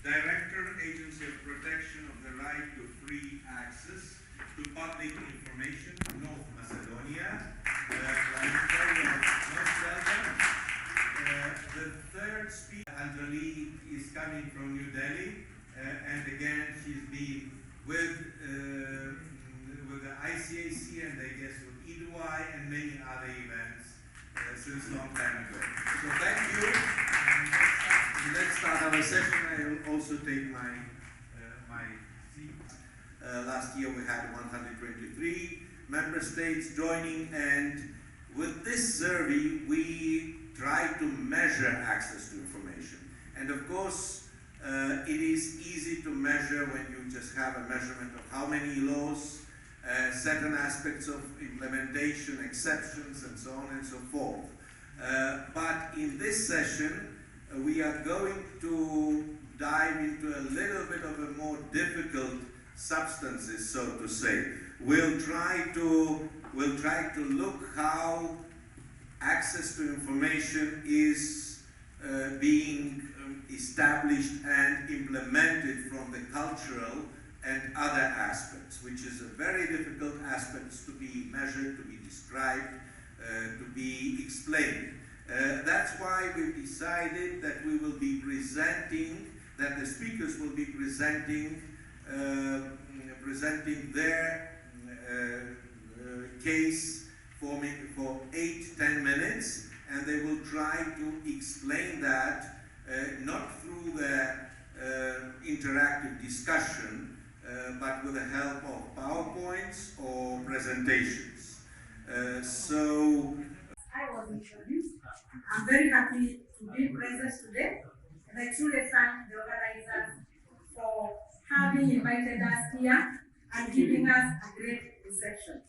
Director, Agency of Protection of the Right to Free Access to Public Information, North Macedonia. Most welcome. The third speaker, Anjali, is coming from New Delhi, and again, she's been with the ICIC and I guess with ATI and many other events since a long time ago. So thank you. Let's start our session. I will also take my seat. Last year we had 123 member states joining, and with this survey we try to measure access to information. And of course, it is easy to measure when you just have a measurement of how many laws, certain aspects of implementation, exceptions, and so on and so forth. But in this session, we are going to dive into a little bit of a more difficult substances, so to say. We'll try to look how access to information is being established and implemented from the cultural and other aspects, which is a very difficult aspects to be measured, to be described, to be explained. That's why we've decided that we will be presenting, that the speakers will be presenting their case for 8-10 minutes, and they will try to explain that not through the interactive discussion, but with the help of PowerPoints or presentations. I was introduced. I'm very happy to be present today, and I truly thank the organizers for having invited us here and giving us a great reception.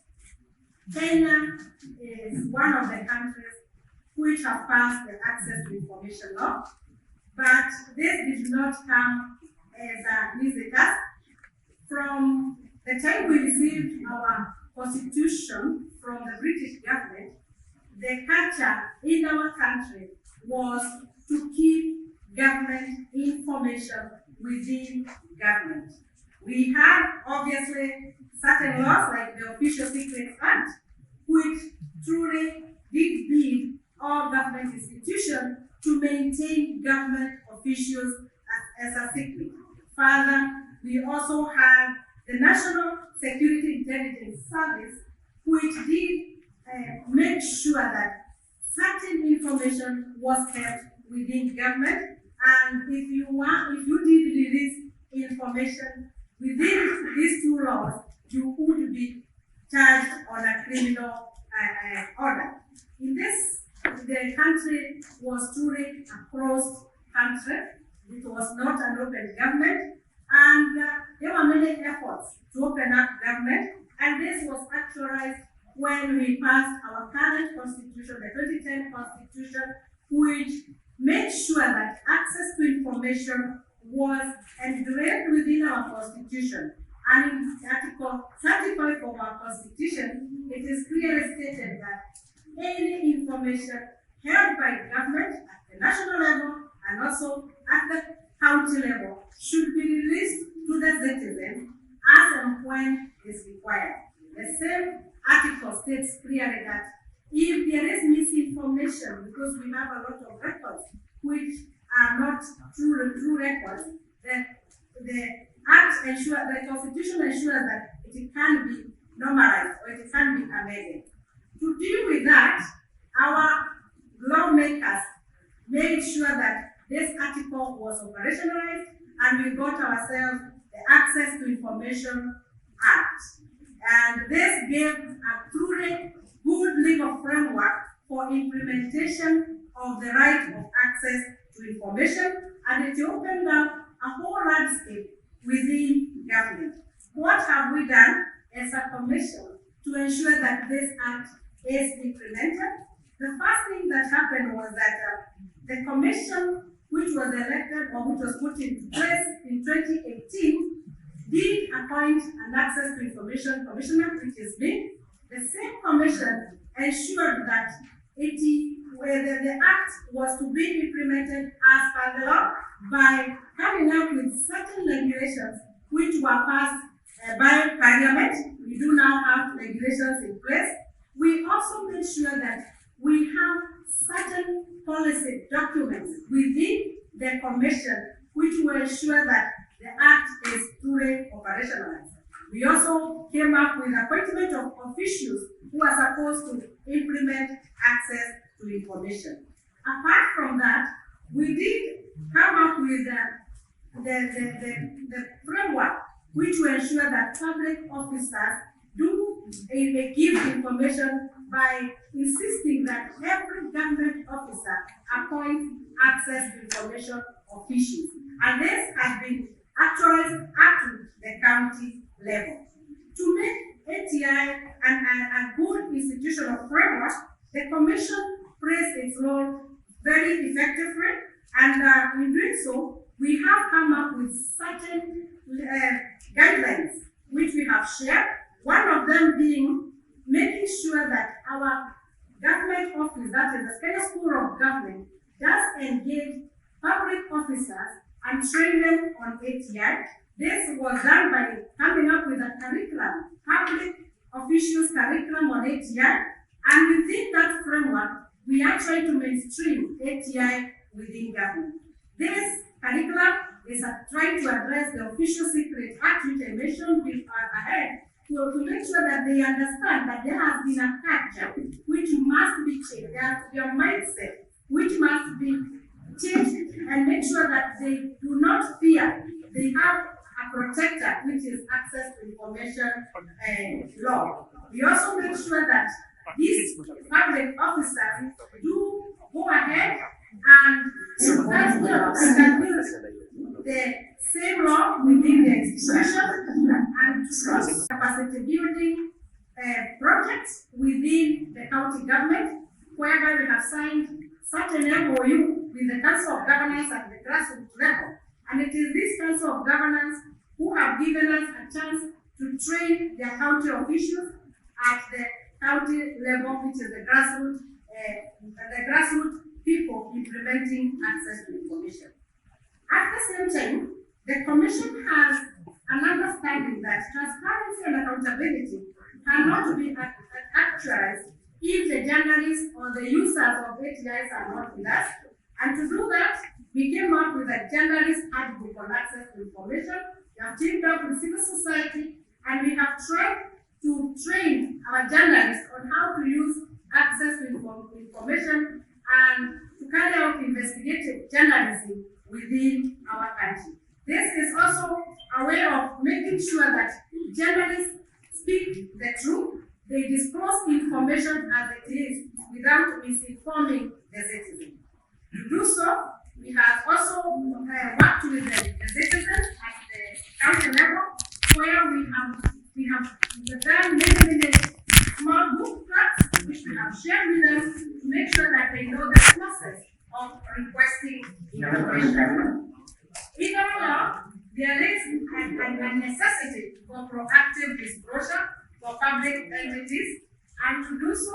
Kenya is one of the countries which have passed the Access to Information Law, but this did not come as an easy task. From the time we received our constitution from the British government, the culture in our country was to keep government information within government. We had obviously certain laws like the Official Secrets Act, which truly did bid all government institutions to maintain government officials as a secret. Further, we also had the National Security Intelligence Service, which did make sure that certain information was kept within government, and if you did release information within these two laws, you would be charged on a criminal order. In this, the country was truly a closed country. It was not an open government, and there were many efforts to open up government, and this was actualized when we passed our current constitution, the 2010 constitution, which made sure that access to information was engraved within our constitution. And in Article 35 of our constitution, it is clearly stated that any information held by government at the national level and also at the county level should be released to the citizen as and when is required. The same article states clearly that if there is misinformation, because we have a lot of records which are not true records, then the constitution ensures that it can be normalized or it can be amended. To deal with that, our lawmakers made sure that this article was operationalized, and we got ourselves the Access to Information Act. And this gave a truly good legal framework for implementation of the right of access to information, and it opened up a whole landscape within government. What have we done as a commission to ensure that this act is implemented? The first thing that happened was that the commission, which was elected or which was put into place in 2018, did appoint an Access to Information Commissioner, which is me. The same commission ensured that the act was to be implemented as per the law by coming up with regulations which were passed by Parliament. We do now have regulations in place. We also made sure that we have certain policy documents within the Commission which will ensure that the Act is truly operationalized. We also came up with appointment of officials who are supposed to implement access to information. Apart from that, we did come up with the framework which will ensure that public officers do give information by insisting that every government officer appoints access to information officials. And this has been actualized up to the county level. To make ATI a good institutional framework, the Commission plays its role very effectively, and in doing so, we have come up with certain guidelines which we have shared. One of them being making sure that our government office, that is the Kenya School of Government, does engage public officers and train them on ATI. This was done by coming up with a curriculum, public officials curriculum on ATI, and within that framework, we are trying to mainstream ATI within government. This curriculum is trying to address the Official Secret Act, which I mentioned ahead, to make sure that they understand that there has been a culture which must be changed. There has to be a mindset which must be changed, and make sure that they do not fear. They have a protector, which is access to information law. We also make sure that these public officers do go ahead and the same law within the institution, and to capacity building projects within the county government, whereby we have signed certain MOU with the Council of Governors at the grassroots level. And it is this Council of Governors who have given us a chance to train their county officials at the county level, which is the grassroots people implementing access to information. At the same time, the Commission has an understanding that transparency and accountability cannot be actualized if the journalists or the users of ATIs are not with us. And to do that, we came up with a journalist handbook on access to information. We have teamed up with civil society, and we have tried to train our journalists on how to use access to information and to carry out investigative journalism within our country. This is also a way of making sure that journalists speak the truth, they disclose information as it is without misinforming the citizen. To do so, we have also worked with the citizens at the county level, where we have done many small book tracks which we have shared with them to make sure that they know the process of requesting information. In our law, there is a necessity for proactive disclosure for public entities, and to do so,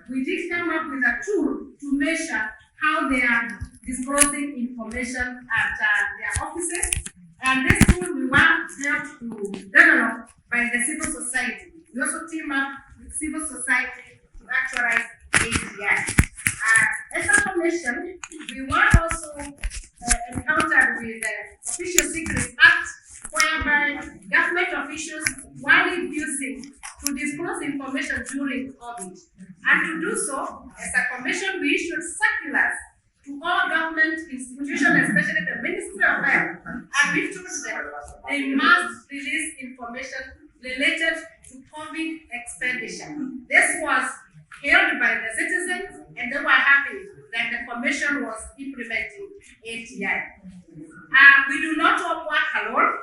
we did come up with a tool to measure how they are disclosing information at their offices. And this tool we want help to develop by the civil society. We also team up with civil society to actualize ATI. As a commission, we were also encountered with the Official Secret Act, whereby government officials were refusing to disclose information during COVID. And to do so, as a commission, we issued circulars to all government institutions, especially the Ministry of Health, and we told them they must release information related to COVID expenditure. This was held by the citizens, and they were happy that the commission was implementing ATI. We do not work alone.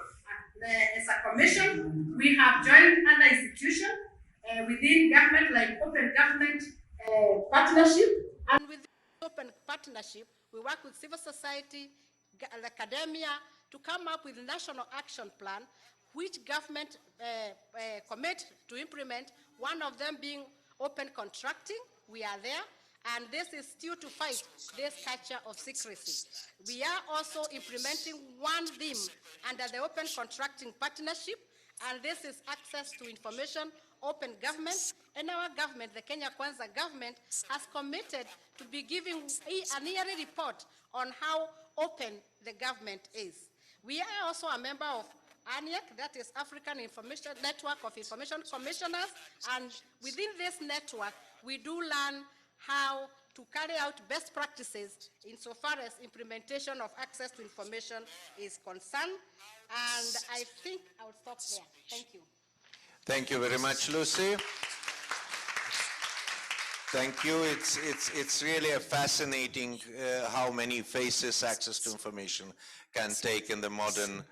As a commission, we have joined other institutions within government, like Open Government Partnership. And with Open Partnership, we work with civil society, academia, to come up with a national action plan, which government commit to implement, one of them being open contracting. We are there. And this is still to fight this culture of secrecy. We are also implementing one theme under the Open Contracting Partnership, and this is access to information, open government, and our government, the Kenya Kwanza government, has committed to be giving a yearly report on how open the government is. We are also a member of ANIAC, that is African Information Network of Information Commissioners, and within this network, we do learn how to carry out best practices insofar as implementation of access to information is concerned. And I think I'll stop there. Thank you. Thank you very much, Lucy. Thank you. It's really a fascinating how many faces access to information can take in the modern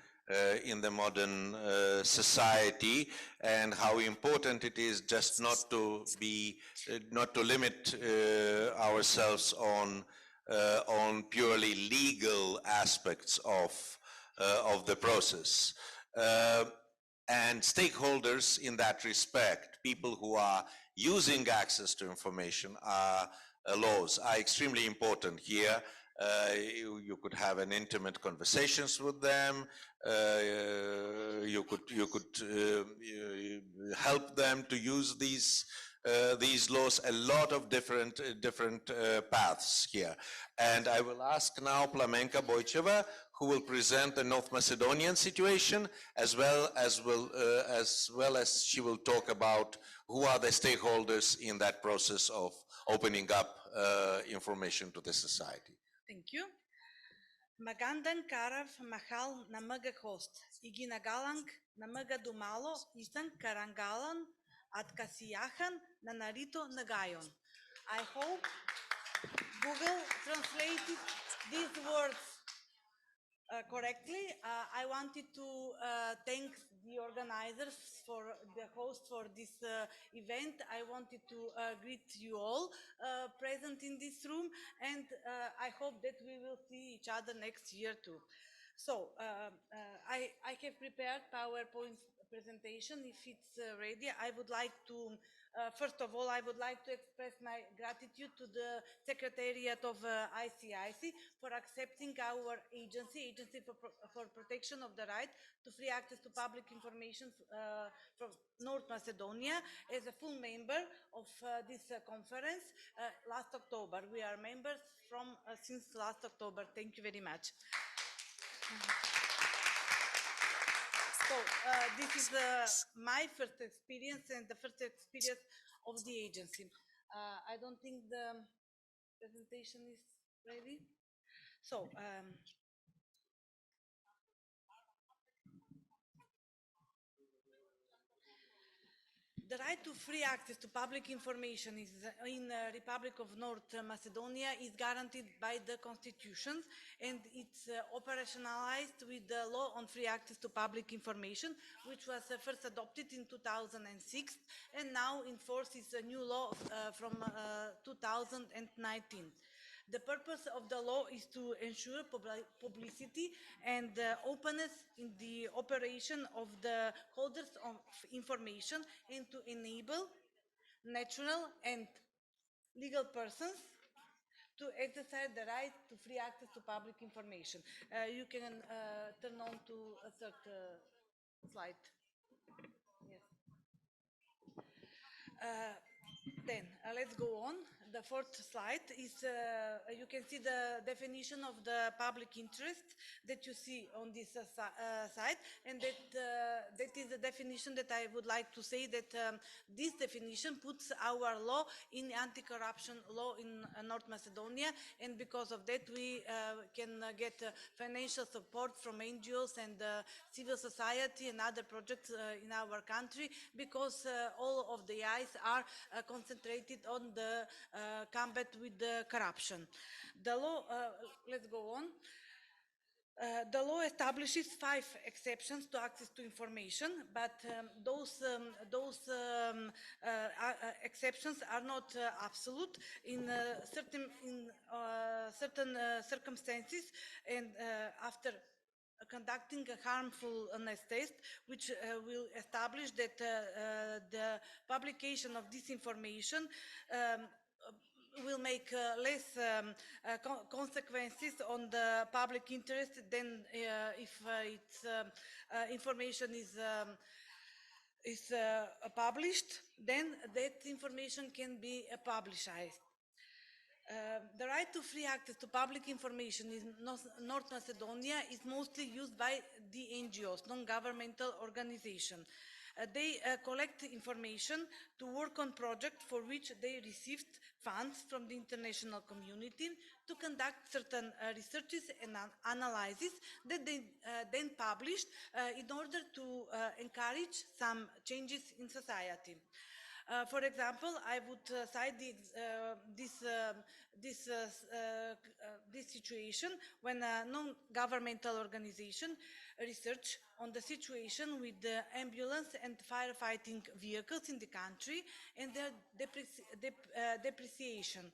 society, and how important it is just not to limit ourselves on purely legal aspects of the process. And stakeholders in that respect, people who are using access to information, laws are extremely important here. You could have an intimate conversations with them. You could help them to use these laws. A lot of different paths here. And I will ask now Plamenka Boycheva, who will present the North Macedonian situation, as well as she will talk about who are the stakeholders in that process of opening up information to the society. Thank you. Magandan Karav Mahal Namaga host, Iginagalang Namaga Dumalo, Istan Karangalan at Kasiyahan Nanarito Nagayon. I hope Google translated these words correctly. I wanted to thank the organizers for the host for this event. I wanted to greet you all present in this room, and I hope that we will see each other next year too. So I have prepared PowerPoint presentation. If it's ready, I would like to first of all, I would like to express my gratitude to the Secretariat of ICIC for accepting our Agency for Protection of the Right to Free Access to Public Information from North Macedonia as a full member of this conference last October. We are members from since last October. Thank you very much. So this is my first experience and the first experience of the agency. I don't think the presentation is ready. So the right to free access to public information is in the Republic of North Macedonia is guaranteed by the Constitution, and it's operationalized with the law on free access to public information, which was first adopted in 2006, and now in force is a new law from 2019. The purpose of the law is to ensure publicity and openness in the operation of the holders of information, and to enable natural and legal persons to exercise the right to free access to public information. You can turn on to a third slide. Yes. Then let's go on. The fourth slide is, you can see the definition of the public interest that you see on this side, and that is the definition that I would like to say that this definition puts our law in anti-corruption law in North Macedonia, and because of that we can get financial support from NGOs and civil society and other projects in our country, because all of the eyes are concentrated on the combat with the corruption. The law, let's go on. The law establishes 5 exceptions to access to information, but those exceptions are not absolute. In certain circumstances, and after conducting a harmfulness test, which will establish that the publication of this information will make less consequences on the public interest than if its information is published, then that information can be publicized. The right to free access to public information in North Macedonia is mostly used by the NGOs, non-governmental organizations. They collect information to work on projects for which they received funds from the international community to conduct certain researches and analyses that they then published in order to encourage some changes in society. For example, I would cite this situation when a non-governmental organization research on the situation with the ambulance and firefighting vehicles in the country and their depreciation,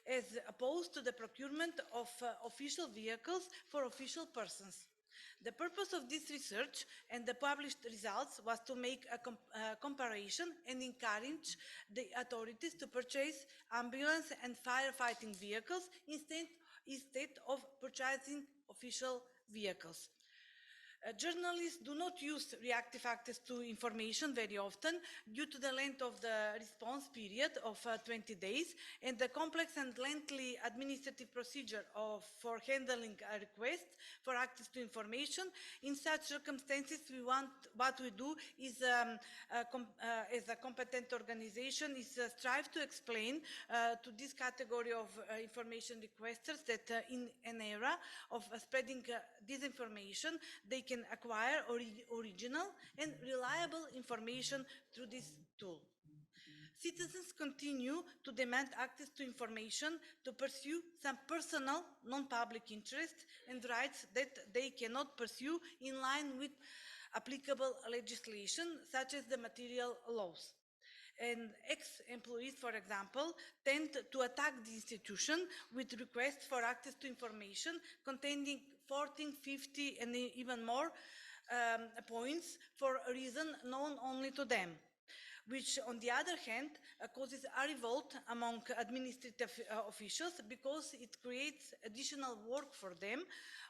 as opposed to the procurement of official vehicles for official persons. The purpose of this research and the published results was to make a comparison and encourage the authorities to purchase ambulance and firefighting vehicles instead of purchasing official vehicles. Journalists do not use reactive access to information very often due to the length of the response period of 20 days and the complex and lengthy administrative procedure for handling a request for access to information. In such circumstances, what we do is, as a competent organization, is strive to explain to this category of information requesters that in an era of spreading disinformation, they can acquire original and reliable information through this tool. Citizens continue to demand access to information to pursue some personal, non-public interests and rights that they cannot pursue in line with applicable legislation, such as the material laws. And ex-employees, for example, tend to attack the institution with requests for access to information containing 14, 50, and even more points for a reason known only to them, which on the other hand causes a revolt among administrative officials because it creates additional work for them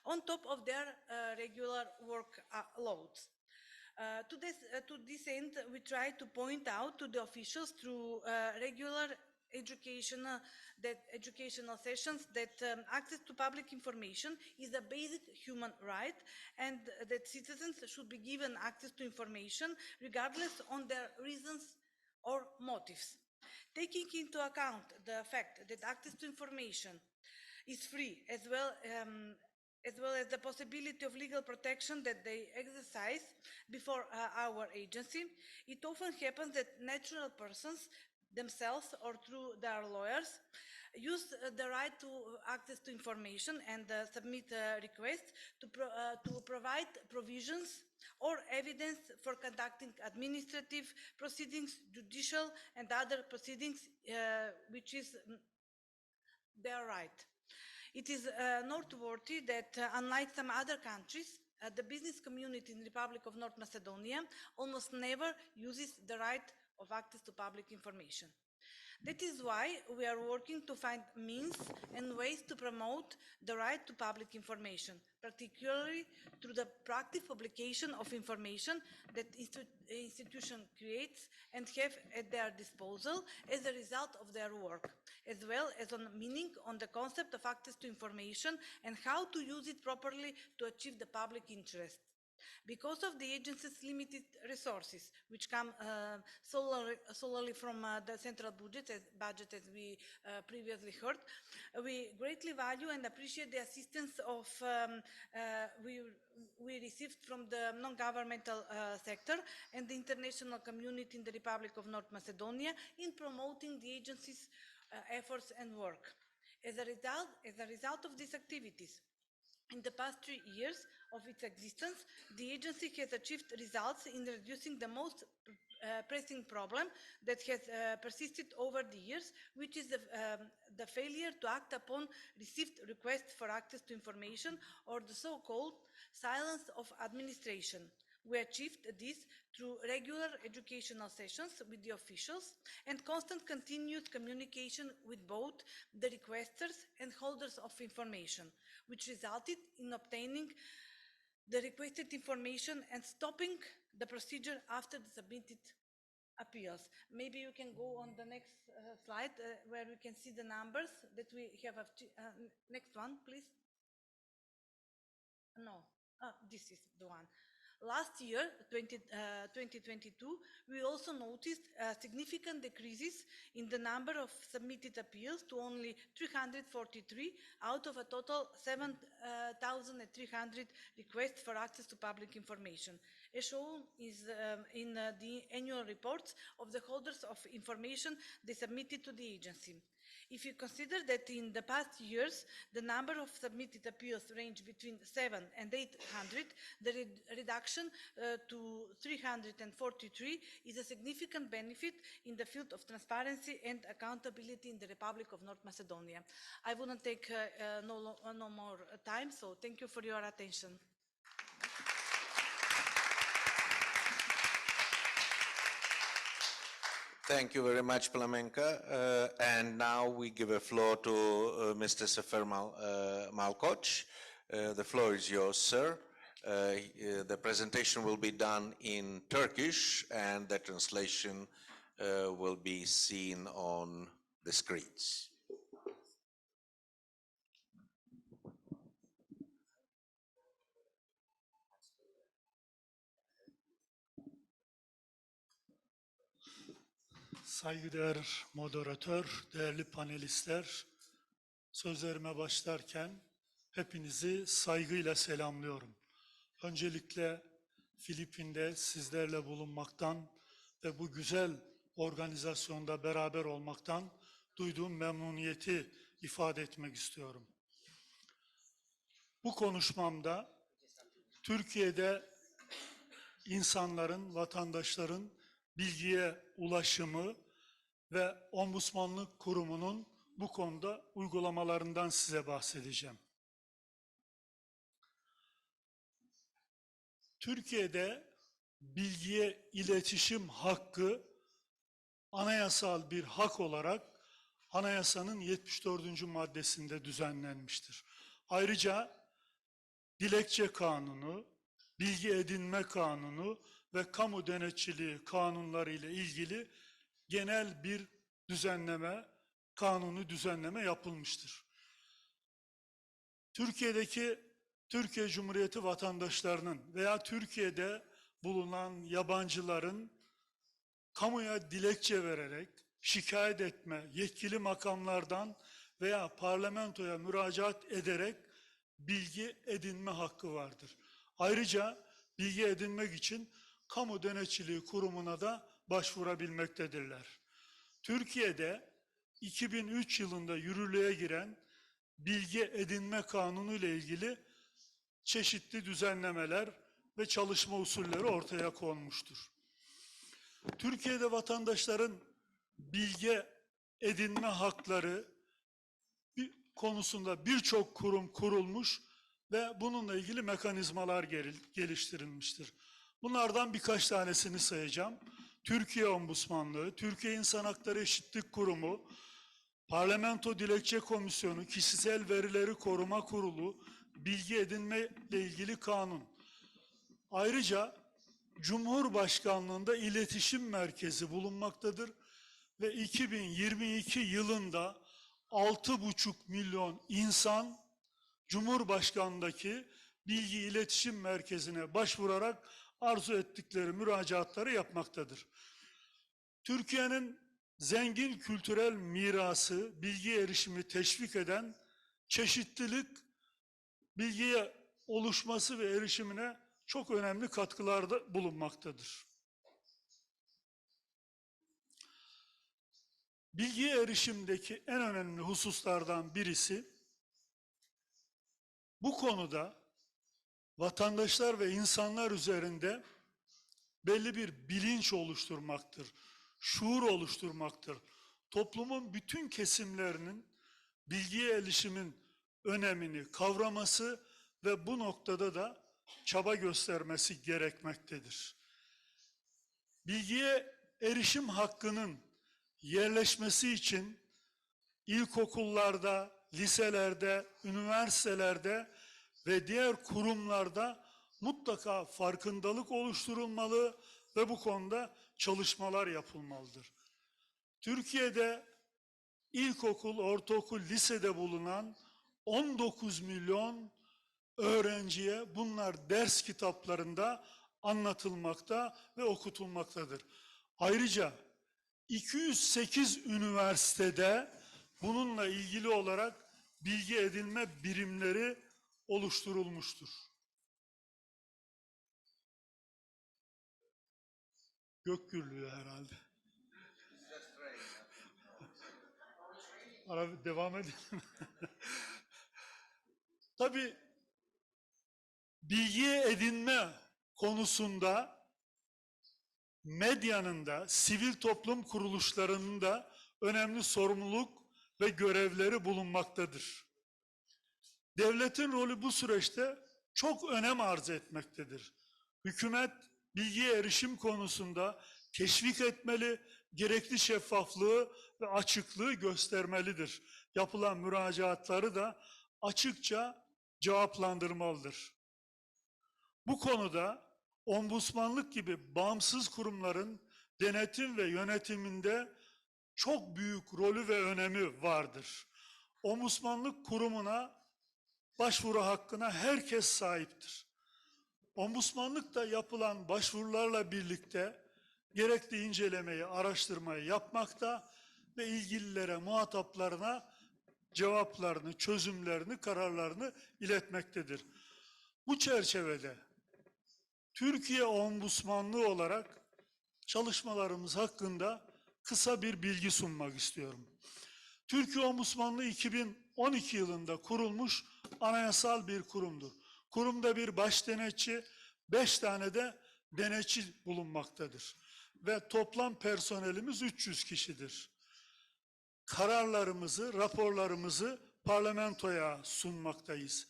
on top of their regular work loads. To this end, we try to point out to the officials through regular educational sessions that access to public information is a basic human right and that citizens should be given access to information regardless on their reasons or motives. Taking into account the fact that access to information is free as well as the possibility of legal protection that they exercise before our agency, it often happens that natural persons themselves or through their lawyers use the right to access to information and submit requests to provide provisions or evidence for conducting administrative proceedings, judicial and other proceedings, which is their right. It is noteworthy that unlike some other countries, the business community in the Republic of North Macedonia almost never uses the right of access to public information. That is why we are working to find means and ways to promote the right to public information, particularly through the proactive publication of information that institution creates and have at their disposal as a result of their work, as well as on meaning on the concept of access to information and how to use it properly to achieve the public interest. Because of the agency's limited resources, which come solely from the central budget, as we previously heard, we greatly value and appreciate the assistance of we received from the non-governmental sector and the international community in the Republic of North Macedonia in promoting the agency's efforts and work. As a result of these activities, in the past 3 years of its existence, the agency has achieved results in reducing the most pressing problem that has persisted over the years, which is the failure to act upon received requests for access to information or the so-called silence of administration. We achieved this through regular educational sessions with the officials and constant continuous communication with both the requesters and holders of information, which resulted in obtaining the requested information and stopping the procedure after the submitted appeals. Maybe you can go on the next slide where we can see the numbers that we have. Next one, please. No, this is the one. Last year, 2022, we also noticed significant decreases in the number of submitted appeals to only 343 out of a total 7,300 requests for access to public information, as shown is in the annual reports of the holders of information they submitted to the agency. If you consider that in the past years, the number of submitted appeals ranged between 700 and 800, the reduction to 343 is a significant benefit in the field of transparency and accountability in the Republic of North Macedonia. I wouldn't take no more time, so thank you for your attention. Thank you very much, Plamenka. And now we give a floor to Mr. Sefer Malkoch. The floor is yours, sir. The presentation will be done in Turkish, and the translation will be seen on the screens. Saygıdeğer moderatör, değerli panelistler, sözlerime başlarken hepinizi saygıyla selamlıyorum. Öncelikle Filipin'de sizlerle bulunmaktan ve bu güzel organizasyonda beraber olmaktan duyduğum memnuniyeti ifade etmek istiyorum. Bu konuşmamda Türkiye'de insanların, vatandaşların bilgiye ulaşımı ve Ombudsmanlık Kurumu'nun bu konuda uygulamalarından size bahsedeceğim. Türkiye'de bilgiye iletişim hakkı anayasal bir hak olarak anayasanın 74. maddesinde düzenlenmiştir. Ayrıca dilekçe kanunu, bilgi edinme kanunu ve kamu denetçiliği kanunları ile ilgili genel bir düzenleme, kanuni düzenleme yapılmıştır. Türkiye Cumhuriyeti vatandaşlarının veya Türkiye'de bulunan yabancıların kamuya dilekçe vererek şikayet etme, yetkili makamlardan veya parlamentoya müracaat ederek bilgi edinme hakkı vardır. Ayrıca bilgi edinmek için kamu denetçiliği kurumuna da başvurabilmektedirler. Türkiye'de 2003 yılında yürürlüğe giren bilgi edinme kanunu ile ilgili çeşitli düzenlemeler ve çalışma usulleri ortaya konmuştur. Türkiye'de vatandaşların bilgi edinme hakları konusunda birçok kurum kurulmuş ve bununla ilgili mekanizmalar geliştirilmiştir. Bunlardan birkaç tanesini sayacağım. Türkiye Ombudsmanlığı, Türkiye İnsan Hakları Eşitlik Kurumu, Parlamento Dilekçe Komisyonu, Kişisel Verileri Koruma Kurulu, bilgi edinme ile ilgili kanun. Ayrıca Cumhurbaşkanlığında İletişim Merkezi bulunmaktadır ve 2022 yılında 6,5 milyon insan Cumhurbaşkanlığındaki Bilgi İletişim Merkezi'ne başvurarak arzu ettikleri müracaatları yapmaktadır. Türkiye'nin zengin kültürel mirası, bilgi erişimi teşvik eden çeşitlilik, bilgiye oluşması ve erişimine çok önemli katkılarda bulunmaktadır. Bilgiye erişimdeki en önemli hususlardan birisi, bu konuda vatandaşlar ve insanlar üzerinde belli bir bilinç oluşturmaktır, şuur oluşturmaktır. Toplumun bütün kesimlerinin bilgiye erişimin önemini kavraması ve bu noktada da çaba göstermesi gerekmektedir. Bilgiye erişim hakkının yerleşmesi için ilkokullarda, liselerde, üniversitelerde ve diğer kurumlarda mutlaka farkındalık oluşturulmalı ve bu konuda çalışmalar yapılmalıdır. Türkiye'de ilkokul, ortaokul, lisede bulunan 19 milyon öğrenciye bunlar ders kitaplarında anlatılmakta ve okutulmaktadır. Ayrıca 208 üniversitede bununla ilgili olarak bilgi edinme birimleri oluşturulmuştur. Gök gürlüyor herhalde. Devam edelim. Tabii bilgiye edinme konusunda medyanın da, sivil toplum kuruluşlarının da önemli sorumluluk ve görevleri bulunmaktadır. Devletin rolü bu süreçte çok önem arz etmektedir. Hükümet bilgiye erişim konusunda teşvik etmeli, gerekli şeffaflığı ve açıklığı göstermelidir. Yapılan müracaatları da açıkça cevaplandırmalıdır. Bu konuda ombudsmanlık gibi bağımsız kurumların denetim ve yönetiminde çok büyük rolü ve önemi vardır. Ombudsmanlık kurumuna başvuru hakkına herkes sahiptir. Ombudsmanlıkta yapılan başvurularla birlikte gerekli incelemeyi, araştırmayı yapmakta ve ilgililere, muhataplarına cevaplarını, çözümlerini, kararlarını iletmektedir. Bu çerçevede Türkiye Ombudsmanlığı olarak çalışmalarımız hakkında kısa bir bilgi sunmak istiyorum. Türkiye Ombudsmanlığı 2012 yılında kurulmuş anayasal bir kurumdur. Kurumda bir baş denetçi, 5 tane de denetçi bulunmaktadır. Ve toplam personelimiz 300 kişidir. Kararlarımızı, raporlarımızı parlamentoya sunmaktayız.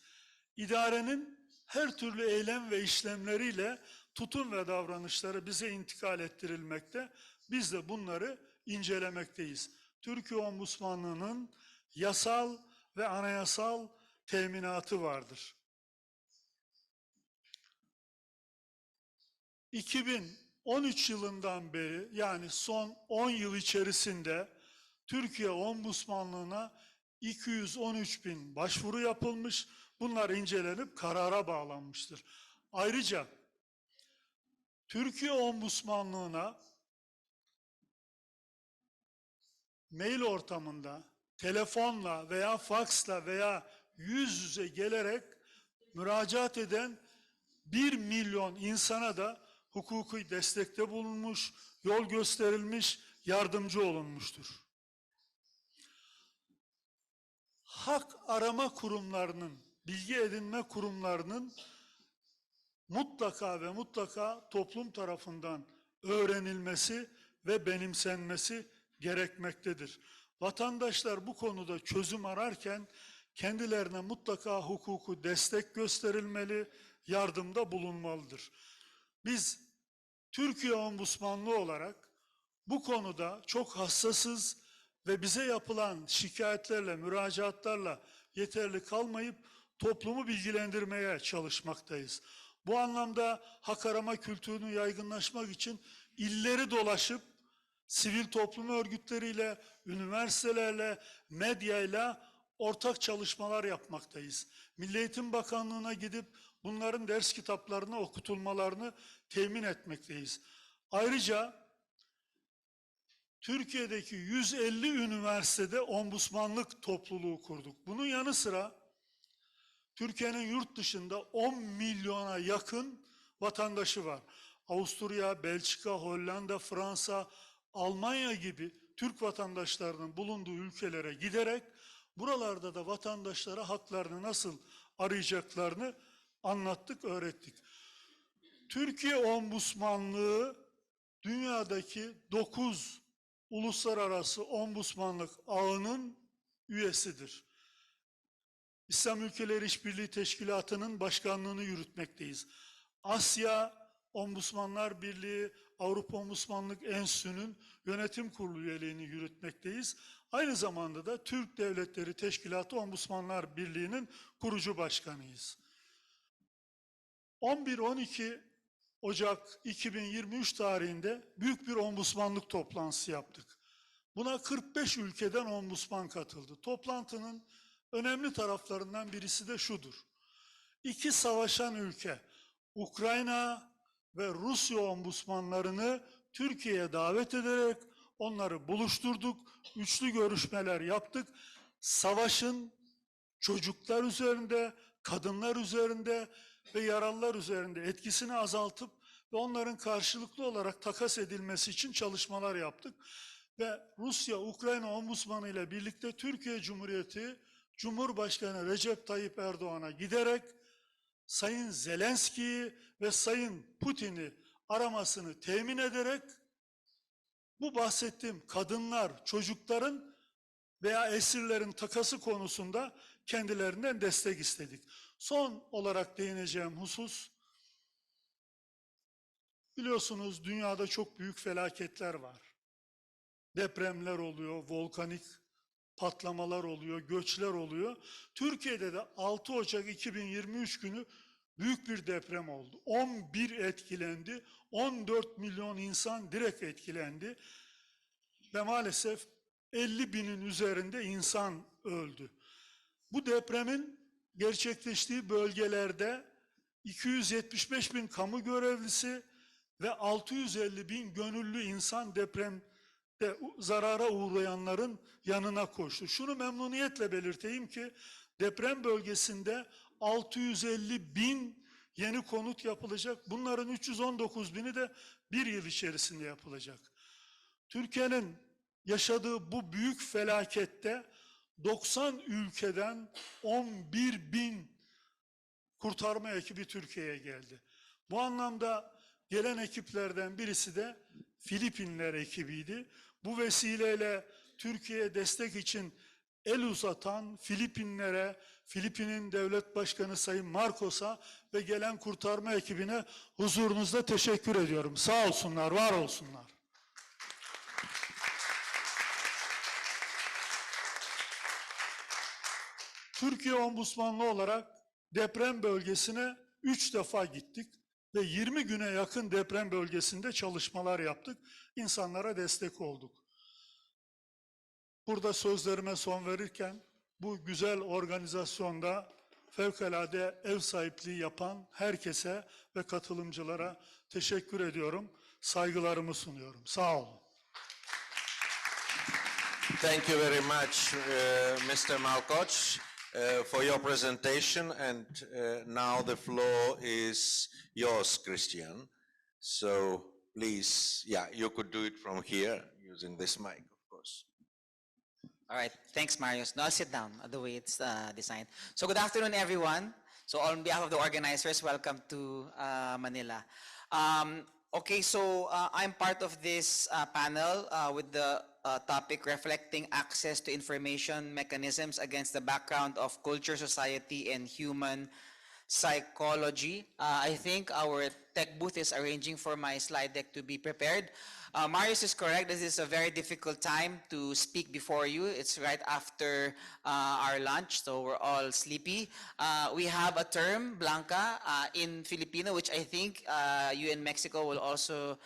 İdarenin her türlü eylem ve işlemleriyle tutum ve davranışları bize intikal ettirilmekte. Biz de bunları incelemekteyiz. Türkiye Ombudsmanlığı'nın yasal ve anayasal teminatı vardır. 2013 yılından beri, yani son 10 yıl içerisinde Türkiye Ombudsmanlığı'na 213 bin başvuru yapılmış, bunlar incelenip karara bağlanmıştır. Ayrıca Türkiye Ombudsmanlığı'na mail ortamında, telefonla veya faksla veya yüz yüze gelerek müracaat eden 1 milyon insana da hukuki destekte bulunmuş, yol gösterilmiş, yardımcı olunmuştur. Hak arama kurumlarının, bilgi edinme kurumlarının mutlaka ve mutlaka toplum tarafından öğrenilmesi ve benimsenmesi gerekmektedir. Vatandaşlar bu konuda çözüm ararken kendilerine mutlaka hukuku destek gösterilmeli, yardımda bulunmalıdır. Biz Türkiye Ombudsmanlığı olarak bu konuda çok hassasız ve bize yapılan şikayetlerle, müracaatlarla yeterli kalmayıp toplumu bilgilendirmeye çalışmaktayız. Bu anlamda hak arama kültürünü yaygınlaşmak için illeri dolaşıp sivil toplum örgütleriyle, üniversitelerle, medyayla ortak çalışmalar yapmaktayız. Milli Eğitim Bakanlığı'na gidip bunların ders kitaplarına okutulmalarını temin etmekteyiz. Ayrıca Türkiye'deki 150 üniversitede ombudsmanlık topluluğu kurduk. Bunun yanı sıra Türkiye'nin yurt dışında 10 milyona yakın vatandaşı var. Avusturya, Belçika, Hollanda, Fransa, Almanya gibi Türk vatandaşlarının bulunduğu ülkelere giderek buralarda da vatandaşlara haklarını nasıl arayacaklarını anlattık, öğrettik. Türkiye Ombudsmanlığı dünyadaki 9 uluslararası ombudsmanlık ağının üyesidir. İslam Ülkeleri İşbirliği Teşkilatı'nın başkanlığını yürütmekteyiz. Asya Ombudsmanlar Birliği, Avrupa Ombudsmanlık Enstitüsü'nün yönetim kurulu üyeliğini yürütmekteyiz. Aynı zamanda da Türk Devletleri Teşkilatı Ombudsmanlar Birliği'nin kurucu başkanıyız. 11-12 Ocak 2023 tarihinde büyük bir ombudsmanlık toplantısı yaptık. Buna 45 ülkeden ombudsman katıldı. Toplantının önemli taraflarından birisi de şudur. İki savaşan ülke, Ukrayna ve Rusya ombudsmanlarını Türkiye'ye davet ederek onları buluşturduk, üçlü görüşmeler yaptık. Savaşın çocuklar üzerinde, kadınlar üzerinde ve yaralılar üzerinde etkisini azaltıp ve onların karşılıklı olarak takas edilmesi için çalışmalar yaptık. Ve Rusya-Ukrayna Ombudsmanı ile birlikte Türkiye Cumhuriyeti Cumhurbaşkanı Recep Tayyip Erdoğan'a giderek Sayın Zelenski'yi ve Sayın Putin'i aramasını temin ederek bu bahsettiğim kadınlar, çocukların veya esirlerin takası konusunda kendilerinden destek istedik. Son olarak değineceğim husus, biliyorsunuz dünyada çok büyük felaketler var. Depremler oluyor, volkanik patlamalar oluyor, göçler oluyor. Türkiye'de de 6 Ocak 2023 günü büyük bir deprem oldu. 11 etkilendi, 14 milyon insan direkt etkilendi ve maalesef 50 binin üzerinde insan öldü. Bu depremin gerçekleştiği bölgelerde 275 bin kamu görevlisi ve 650 bin gönüllü insan depremde zarara uğrayanların yanına koştu. Şunu memnuniyetle belirteyim ki deprem bölgesinde 650 bin yeni konut yapılacak. Bunların 319 bini de bir yıl içerisinde yapılacak. Türkiye'nin yaşadığı bu büyük felakette 90 ülkeden 11 bin kurtarma ekibi Türkiye'ye geldi. Bu anlamda gelen ekiplerden birisi de Filipinler ekibiydi. Bu vesileyle Türkiye'ye destek için el uzatan Filipinlere, Filipin'in devlet başkanı Sayın Marcos'a ve gelen kurtarma ekibine huzurunuzda teşekkür ediyorum. Sağ olsunlar, var olsunlar. Türkiye Ombudsmanlığı olarak deprem bölgesine 3 defa gittik ve 20 güne yakın deprem bölgesinde çalışmalar yaptık. İnsanlara destek olduk. Burada sözlerime son verirken bu güzel organizasyonda fevkalade ev sahipliği yapan herkese ve katılımcılara teşekkür ediyorum. Saygılarımı sunuyorum. Sağ olun. Thank you very much, Mr. Malkoch, for your presentation. And now the floor is yours, Christian. So please, yeah, you could do it from here using this mic, of course. All right, thanks, Marius. Now I'll sit down the way it's designed. So good afternoon, everyone. So on behalf of the organizers, welcome to Manila. Okay, so I'm part of this panel with the topic reflecting access to information mechanisms against the background of culture, society, and human psychology. I think our tech booth is arranging for my slide deck to be prepared. Marius is correct. This is a very difficult time to speak before you. It's right after our lunch, so we're all sleepy. We have a term, Blanca, in Filipino, which I think you in Mexico will also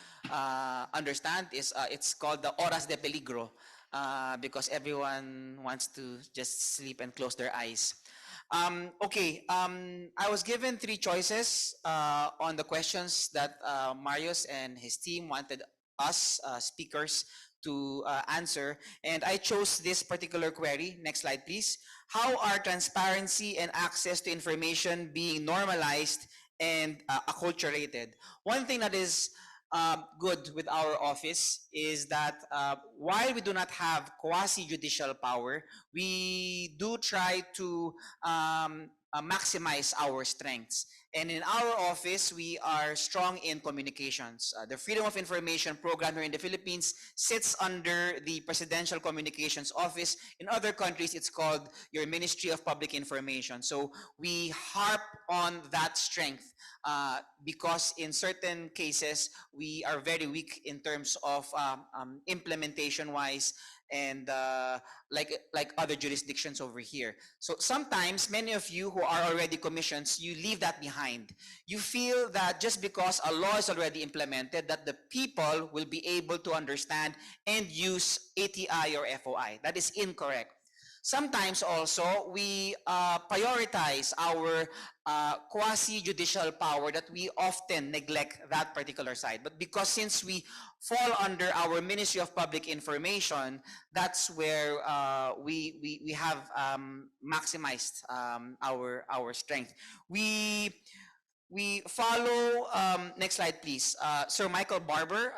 understand. It's called the oras de peligro, because everyone wants to just sleep and close their eyes. I was given 3 choices on the questions that Marius and his team wanted us speakers to answer, and I chose this particular query. Next slide, please. How are transparency and access to information being normalized and acculturated? One thing that is good with our office is that while we do not have quasi-judicial power, we do try to maximize our strengths. And in our office, we are strong in communications. The Freedom of Information program here in the Philippines sits under the Presidential Communications Office. In other countries, it's called your Ministry of Public Information. So we harp on that strength because in certain cases, we are very weak in terms of implementation-wise and like other jurisdictions over here. So sometimes many of you who are already commissions, you leave that behind. You feel that just because a law is already implemented, that the people will be able to understand and use ATI or FOI. That is incorrect. Sometimes also we prioritize our quasi-judicial power that we often neglect that particular side. But because since we fall under our Ministry of Public Information, that's where we have maximized our strength. We follow, next slide please, Sir Michael Barber.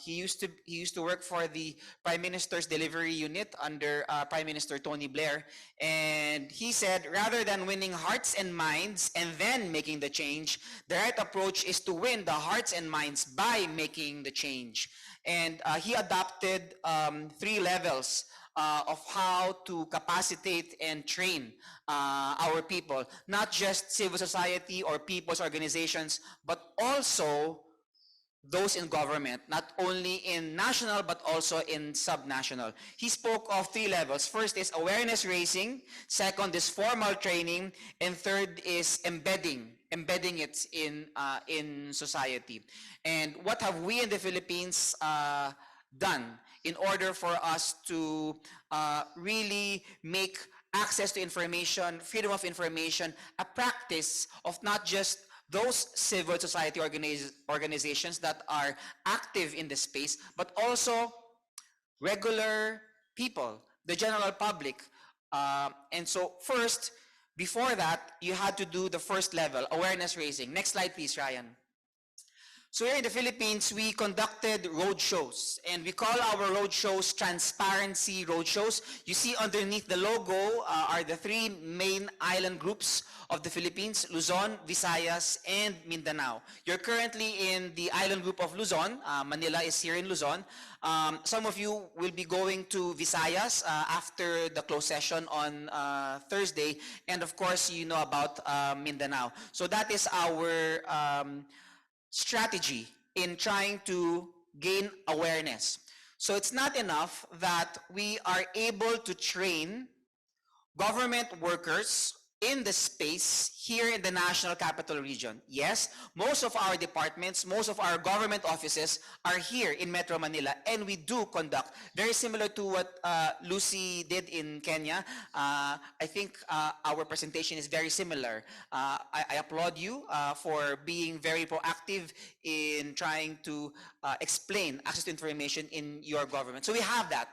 He used to work for the Prime Minister's Delivery Unit under Prime Minister Tony Blair, and he said, rather than winning hearts and minds and then making the change, the right approach is to win the hearts and minds by making the change. And he adopted 3 levels of how to capacitate and train our people, not just civil society or people's organizations, but also those in government, not only in national, but also in subnational. He spoke of 3 levels. First is awareness raising, second is formal training, and third is embedding it in society. And what have we in the Philippines done in order for us to really make access to information, freedom of information, a practice of not just those civil society organizations that are active in the space, but also regular people, the general public. And so first, before that, you had to do the first level, awareness raising. Next slide, please, Ryan. So here in the Philippines, we conducted road shows, and we call our road shows transparency road shows. You see underneath the logo are the 3 main island groups of the Philippines: Luzon, Visayas, and Mindanao. You're currently in the island group of Luzon. Manila is here in Luzon. Some of you will be going to Visayas after the closed session on Thursday, and of course, you know about Mindanao. So that is our strategy in trying to gain awareness. So it's not enough that we are able to train government workers in the space here in the National Capital Region. Yes, most of our departments, most of our government offices are here in Metro Manila, and we do conduct, very similar to what Lucy did in Kenya. I think our presentation is very similar. I applaud you for being very proactive in trying to explain access to information in your government. So we have that.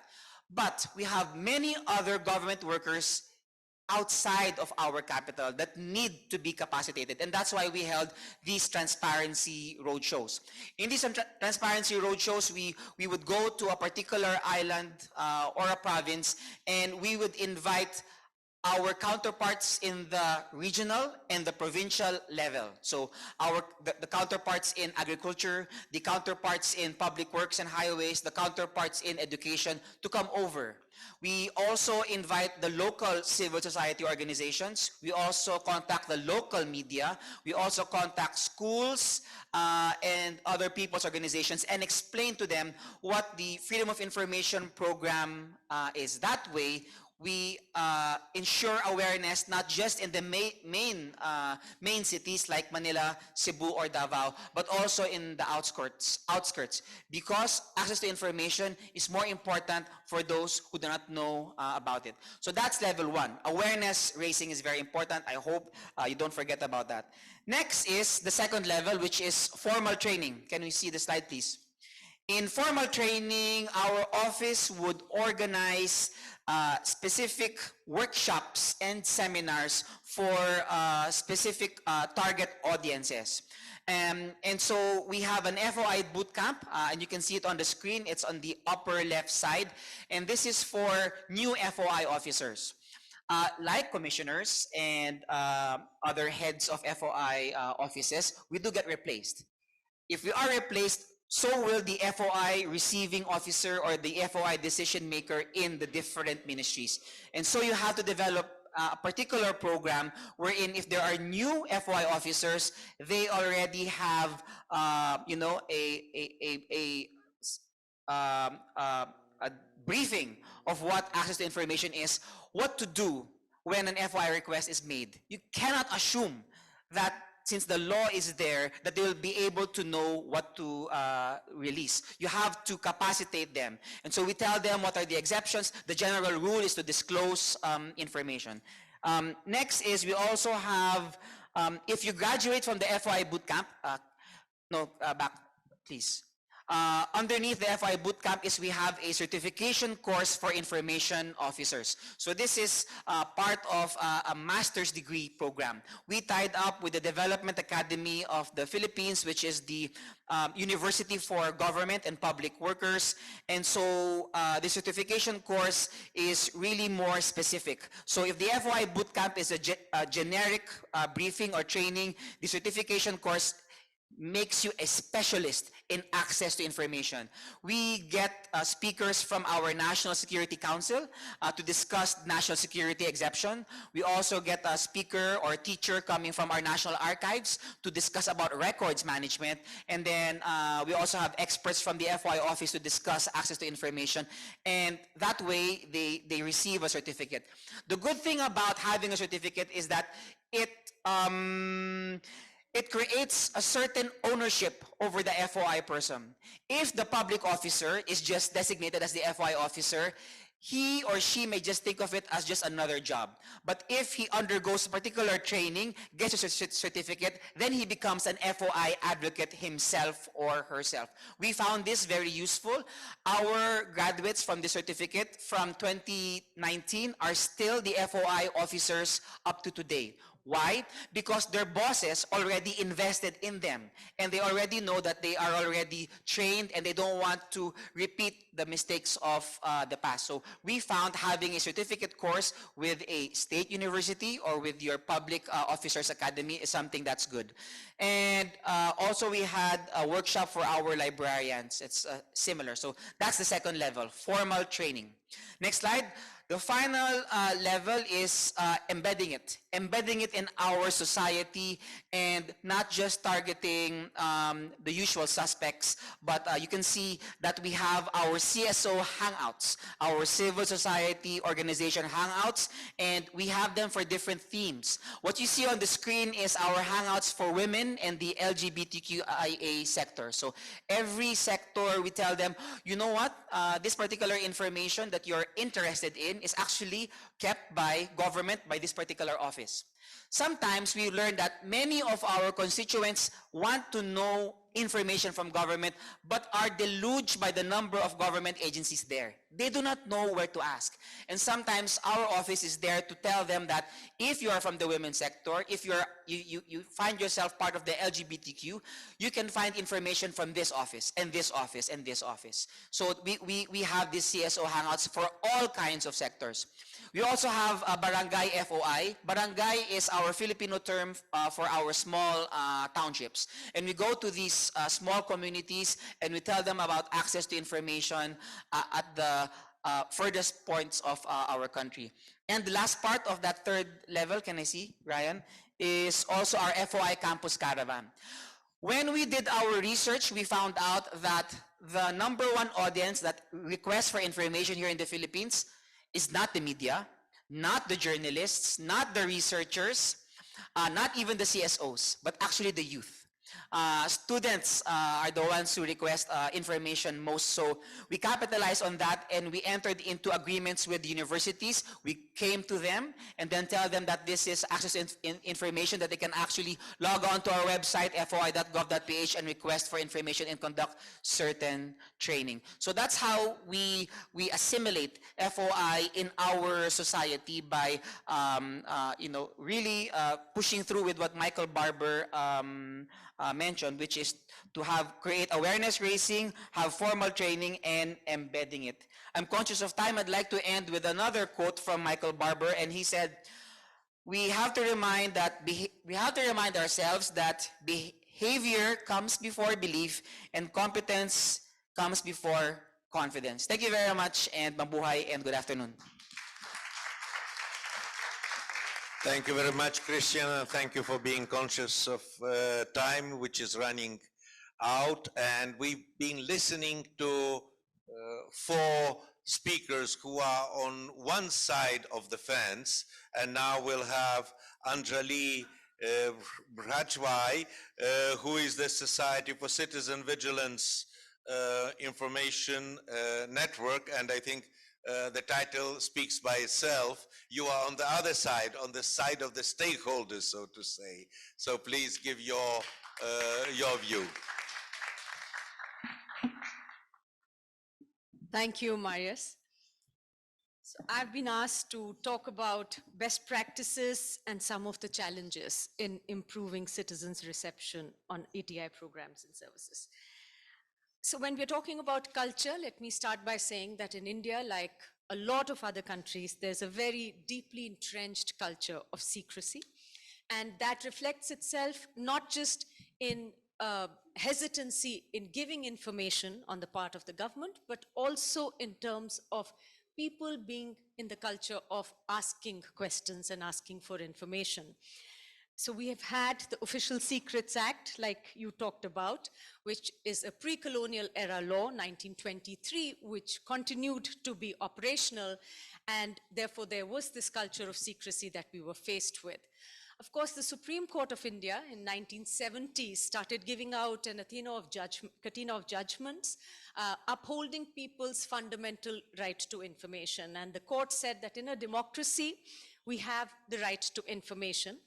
But we have many other government workers outside of our capital that need to be capacitated. And that's why we held these transparency roadshows. In these transparency roadshows, we would go to a particular island or a province, and we would invite our counterparts in the regional and the provincial level. So the counterparts in agriculture, the counterparts in public works and highways, the counterparts in education to come over. We also invite the local civil society organizations. We also contact the local media. We also contact schools and other people's organizations and explain to them what the Freedom of Information program is. That way, we ensure awareness not just in the main cities like Manila, Cebu, or Davao, but also in the outskirts, because access to information is more important for those who do not know about it. So that's level 1. Awareness raising is very important. I hope you don't forget about that. Next is the second level, which is formal training. Can we see the slide, please? In formal training, our office would organize specific workshops and seminars for specific target audiences. And so we have an FOI bootcamp, and you can see it on the screen. It's on the upper left side. And this is for new FOI officers. like commissioners and other heads of FOI offices, we do get replaced. If we are replaced, so will the FOI receiving officer or the FOI decision maker in the different ministries. And so you have to develop a particular program wherein if there are new FOI officers, they already have, you know, um, uh, a briefing of what access to information is, what to do when an FOI request is made. You cannot assume that since the law is there, that they will be able to know what to release. You have to capacitate them. And so we tell them what are the exceptions. The general rule is to disclose information. Next is we also have, if you graduate from the FOI bootcamp, back, please. Underneath the FI bootcamp is we have a certification course for information officers. So this is part of a master's degree program. We tied up with the Development Academy of the Philippines, which is the University for Government and Public Workers. And so the certification course is really more specific. So if the FOI bootcamp is a generic briefing or training, the certification course makes you a specialist in access to information. We get speakers from our National Security Council to discuss national security exception. We also get a speaker or teacher coming from our National Archives to discuss about records management. And then we also have experts from the FOI office to discuss access to information. And that way they receive a certificate. The good thing about having a certificate is that it creates a certain ownership over the FOI person. If the public officer is just designated as the FOI officer, he or she may just think of it as just another job. But if he undergoes particular training, gets a certificate, then he becomes an FOI advocate himself or herself. We found this very useful. Our graduates from the certificate from 2019 are still the FOI officers up to today. Why? Because their bosses already invested in them and they already know that they are already trained and they don't want to repeat the mistakes of the past. So we found having a certificate course with a state university or with your public officers academy is something that's good. And also we had a workshop for our librarians. It's similar. So that's the second level, formal training. Next slide. The final level is embedding it in our society and not just targeting the usual suspects, but you can see that we have our CSO hangouts, our civil society organization hangouts, and we have them for different themes. What you see on the screen is our hangouts for women and the LGBTQIA sector. So every sector, we tell them, you know what, this particular information that you're interested in is actually kept by government, by this particular office. Sometimes we learn that many of our constituents want to know information from government but are deluged by the number of government agencies there. They do not know where to ask. And sometimes our office is there to tell them that if you are from the women's sector, if you find yourself part of the LGBTQ, you can find information from this office and this office and this office. So we have these CSO hangouts for all kinds of sectors. We also have a barangay FOI. Barangay is our Filipino term for our small townships. And we go to these small communities and we tell them about access to information at the furthest points of our country. And the last part of that third level, can I see, Ryan, is also our FOI Campus Caravan. When we did our research, we found out that the number one audience that requests for information here in the Philippines is not the media, not the journalists, not the researchers, not even the CSOs, but actually the youth. Students are the ones who request information most. So we capitalized on that and we entered into agreements with universities. We came to them and then tell them that this is access information that they can actually log on to our website, foi.gov.ph, and request for information and conduct certain training. So that's how we assimilate FOI in our society by really pushing through with what Michael Barber mentioned, which is to create awareness raising, have formal training, and embedding it. I'm conscious of time. I'd like to end with another quote from Michael Barber, and he said, we have to remind ourselves that behavior comes before belief and competence comes before confidence. Thank you very much, and mabuhay, and good afternoon. Thank you very much, Christian, and thank you for being conscious of time, which is running out. And we've been listening to four speakers who are on one side of the fence, and now we'll have Anjali Rajwai, who is the Society for Citizen Vigilance Information Network, and I think the title speaks by itself. You are on the other side, on the side of the stakeholders, so to say. So please give your view. Thank you, Marius. So I've been asked to talk about best practices and some of the challenges in improving citizens' reception on ATI programs and services. So when we're talking about culture, let me start by saying that in India, like a lot of other countries, there's a very deeply entrenched culture of secrecy. And that reflects itself not just in hesitancy in giving information on the part of the government, but also in terms of people being in the culture of asking questions and asking for information. So we have had the Official Secrets Act, like you talked about, which is a pre-colonial era law, 1923, which continued to be operational, and therefore there was this culture of secrecy that we were faced with. Of course, the Supreme Court of India in 1970 started giving out an catena of judgments, upholding people's fundamental right to information. And the court said that in a democracy, we have the right to information.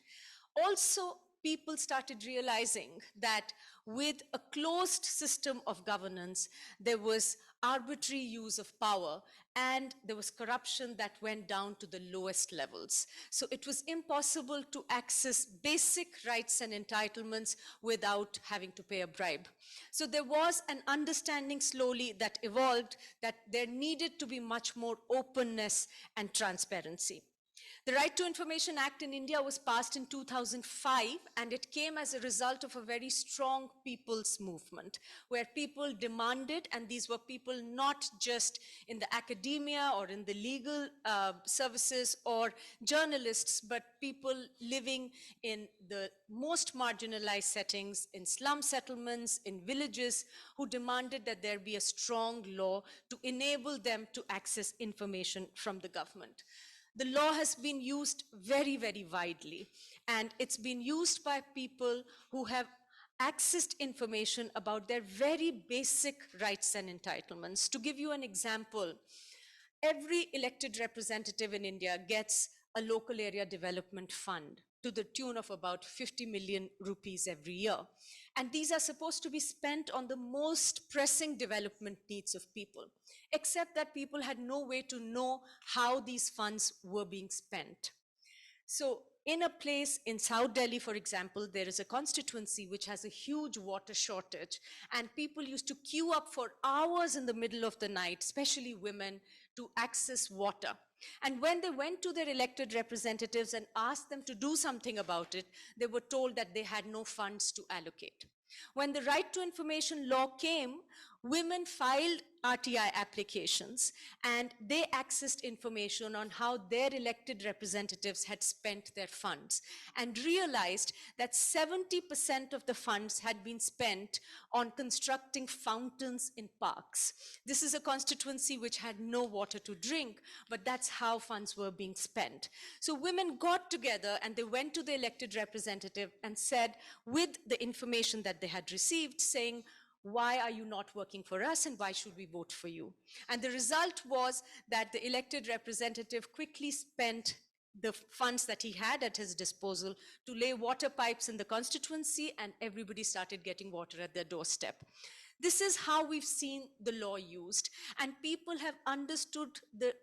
Also, people started realizing that with a closed system of governance, there was arbitrary use of power and there was corruption that went down to the lowest levels. So it was impossible to access basic rights and entitlements without having to pay a bribe. So there was an understanding slowly that evolved that there needed to be much more openness and transparency. The Right to Information Act in India was passed in 2005, and it came as a result of a very strong people's movement, where people demanded, and these were people not just in the academia or in the legal services or journalists, but people living in the most marginalized settings, in slum settlements, in villages, who demanded that there be a strong law to enable them to access information from the government. The law has been used very, very widely, and it's been used by people who have accessed information about their very basic rights and entitlements. To give you an example, every elected representative in India gets a local area development fund to the tune of about 50 million rupees every year. And these are supposed to be spent on the most pressing development needs of people, except that people had no way to know how these funds were being spent. So in a place in South Delhi, for example, there is a constituency which has a huge water shortage, and people used to queue up for hours in the middle of the night, especially women, to access water. And when they went to their elected representatives and asked them to do something about it, they were told that they had no funds to allocate. When the Right to Information law came, women filed RTI applications and they accessed information on how their elected representatives had spent their funds and realized that 70% of the funds had been spent on constructing fountains in parks. This is a constituency which had no water to drink, but that's how funds were being spent. So women got together and they went to the elected representative and said, with the information that they had received, saying, why are you not working for us and why should we vote for you? And the result was that the elected representative quickly spent the funds that he had at his disposal to lay water pipes in the constituency, and everybody started getting water at their doorstep. This is how we've seen the law used, and people have understood the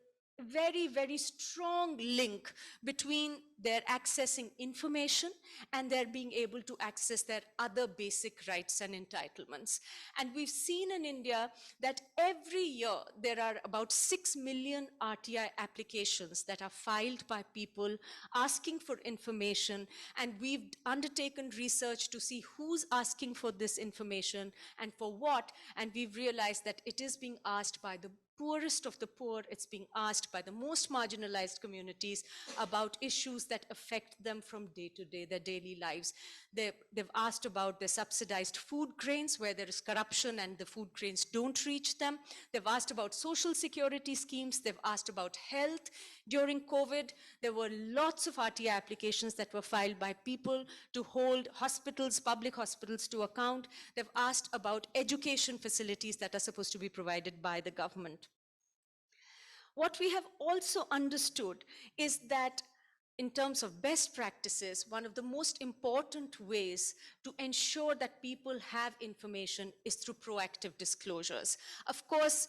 very, very strong link between their accessing information and their being able to access their other basic rights and entitlements. And we've seen in India that every year there are about 6 million RTI applications that are filed by people asking for information, and we've undertaken research to see who's asking for this information and for what, and we've realized that it is being asked by the poorest of the poor. It's being asked by the most marginalized communities about issues that affect them from day to day, their daily lives. They've asked about the subsidized food grains where there is corruption and the food grains don't reach them. They've asked about social security schemes. They've asked about health. During COVID, there were lots of RTI applications that were filed by people to hold hospitals, public hospitals to account. They've asked about education facilities that are supposed to be provided by the government. What we have also understood is that in terms of best practices, one of the most important ways to ensure that people have information is through proactive disclosures. Of course,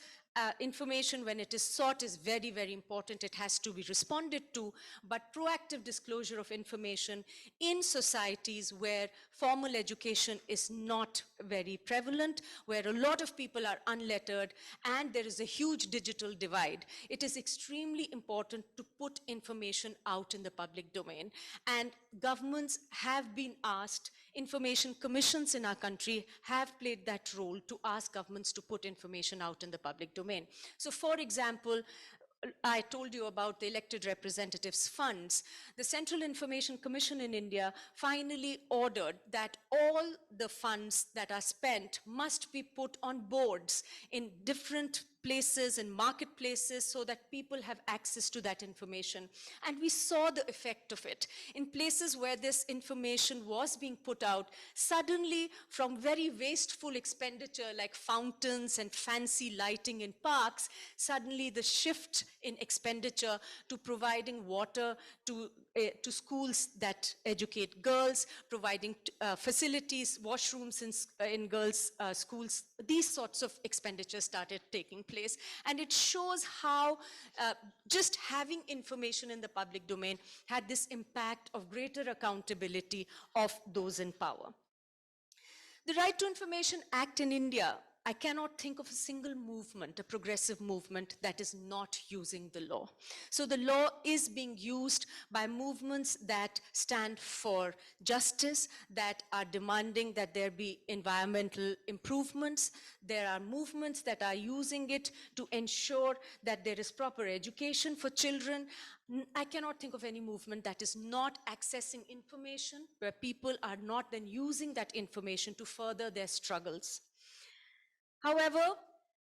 information when it is sought is very, very important. It has to be responded to, but proactive disclosure of information in societies where formal education is not very prevalent, where a lot of people are unlettered, and there is a huge digital divide. It is extremely important to put information out in the public domain. And governments have been asked, information commissions in our country have played that role to ask governments to put information out in the public domain. So for example, I told you about the elected representatives' funds. The Central Information Commission in India finally ordered that all the funds that are spent must be put on boards in different places and marketplaces so that people have access to that information. And we saw the effect of it. In places where this information was being put out, suddenly from very wasteful expenditure like fountains and fancy lighting in parks, suddenly the shift in expenditure to providing water to schools that educate girls, providing facilities, washrooms in girls' schools, these sorts of expenditures started taking place. And it shows how just having information in the public domain had this impact of greater accountability of those in power. The Right to Information Act in India, I cannot think of a single movement, a progressive movement, that is not using the law. So the law is being used by movements that stand for justice, that are demanding that there be environmental improvements. There are movements that are using it to ensure that there is proper education for children. I cannot think of any movement that is not accessing information, where people are not then using that information to further their struggles. However,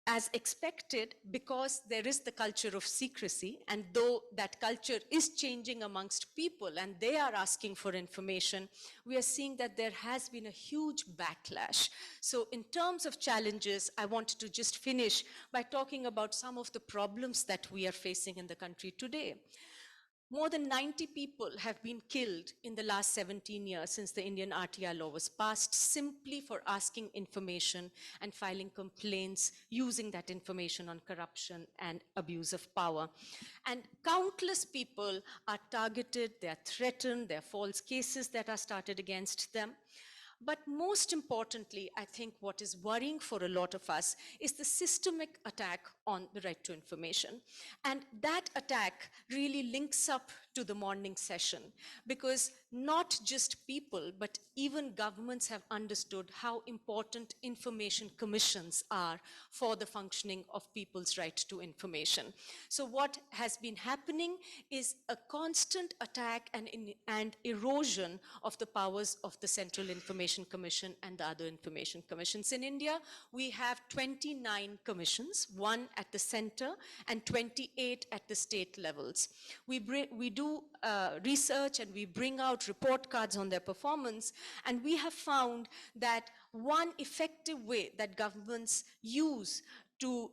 as expected, because there is the culture of secrecy, and though that culture is changing amongst people and they are asking for information, we are seeing that there has been a huge backlash. So in terms of challenges, I wanted to just finish by talking about some of the problems that we are facing in the country today. More than 90 people have been killed in the last 17 years since the Indian RTI law was passed, simply for asking information and filing complaints using that information on corruption and abuse of power. And countless people are targeted, they are threatened, there are false cases that are started against them. But most importantly, I think what is worrying for a lot of us is the systemic attack on the right to information. And that attack really links up to the morning session, because not just people, but even governments have understood how important information commissions are for the functioning of people's right to information. So what has been happening is a constant attack and erosion of the powers of the Central Information Commission and the other information commissions. In India, we have 29 commissions, 1 at the center and 28 at the state levels. We do research and we bring out report cards on their performance, and we have found that one effective way that governments use to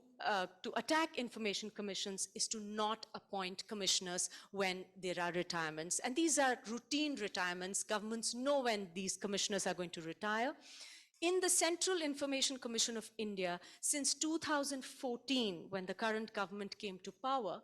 attack information commissions is to not appoint commissioners when there are retirements. And these are routine retirements. Governments know when these commissioners are going to retire. In the Central Information Commission of India, since 2014, when the current government came to power,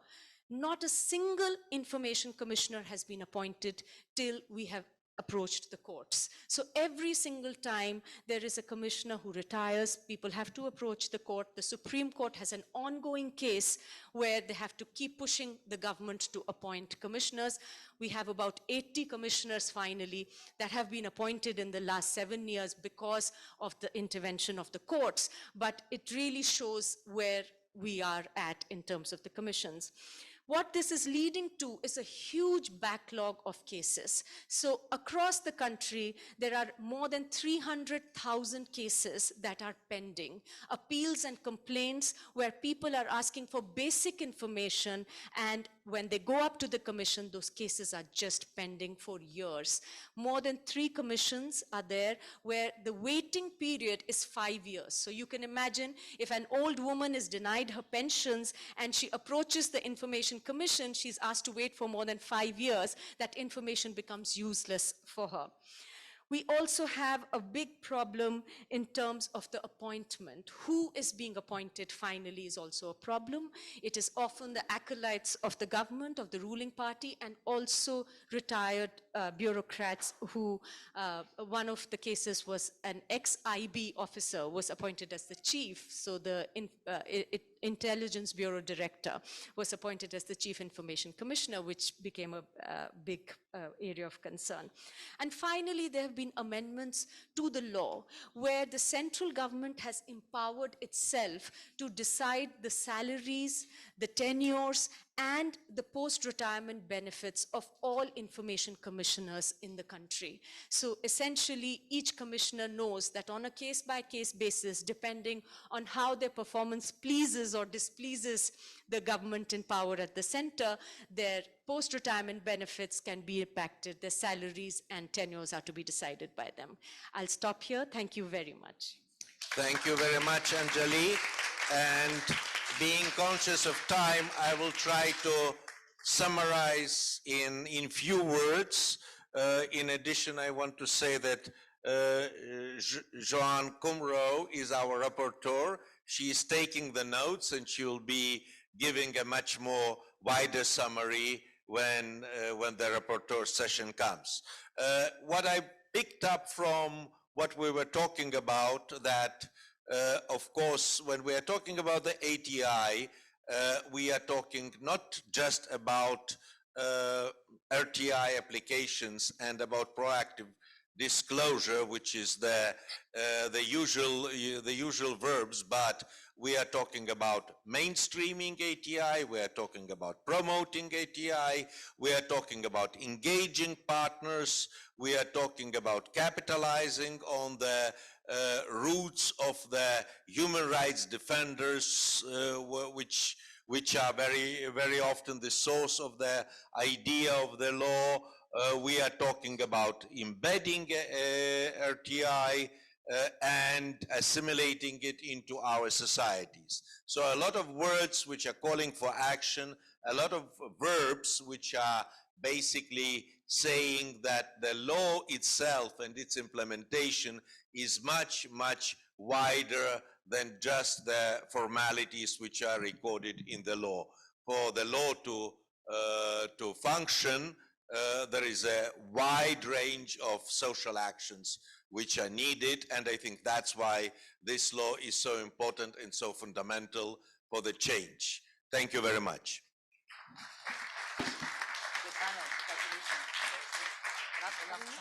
Not a single information commissioner has been appointed till we have approached the courts. So every single time there is a commissioner who retires, people have to approach the court. The Supreme Court has an ongoing case where they have to keep pushing the government to appoint commissioners. We have about 80 commissioners finally that have been appointed in the last 7 years because of the intervention of the courts. But it really shows where we are at in terms of the commissions. What this is leading to is a huge backlog of cases. So across the country, there are more than 300,000 cases that are pending, appeals and complaints where people are asking for basic information, and when they go up to the commission, those cases are just pending for years. More than 3 commissions are there where the waiting period is 5 years. So you can imagine if an old woman is denied her pensions and she approaches the Information Commission, she's asked to wait for more than 5 years, that information becomes useless for her. We also have a big problem in terms of the appointment. Who is being appointed finally is also a problem. It is often the acolytes of the government, of the ruling party, and also retired bureaucrats who, one of the cases was an ex-IB officer was appointed as the chief. So the Intelligence Bureau Director was appointed as the Chief Information Commissioner, which became a big area of concern. And finally, there have been amendments to the law where the central government has empowered itself to decide the salaries, the tenures, and the post-retirement benefits of all information commissioners in the country. So essentially, each commissioner knows that on a case-by-case basis, depending on how their performance pleases or displeases the government in power at the center, their post-retirement benefits can be impacted, their salaries and tenures are to be decided by them. I'll stop here. Thank you very much. Thank you very much, Anjali. And being conscious of time, I will try to summarize in few words. In addition, I want to say that Joanne Kumro is our rapporteur. She is taking the notes and she will be giving a much more wider summary when the rapporteur session comes. What I picked up from what we were talking about, that of course, when we are talking about the ATI, we are talking not just about RTI applications and about proactive disclosure, which is the usual verbs, but we are talking about mainstreaming ATI, we are talking about promoting ATI, we are talking about engaging partners, we are talking about capitalizing on the roots of the human rights defenders, which are very often the source of the idea of the law. We are talking about embedding RTI and assimilating it into our societies. So a lot of words which are calling for action, a lot of verbs which are basically saying that the law itself and its implementation is much, much wider than just the formalities which are recorded in the law. For the law to function, there is a wide range of social actions which are needed, and I think that's why this law is so important and so fundamental for the change. Thank you very much. Good panel. Congratulations. Not enough.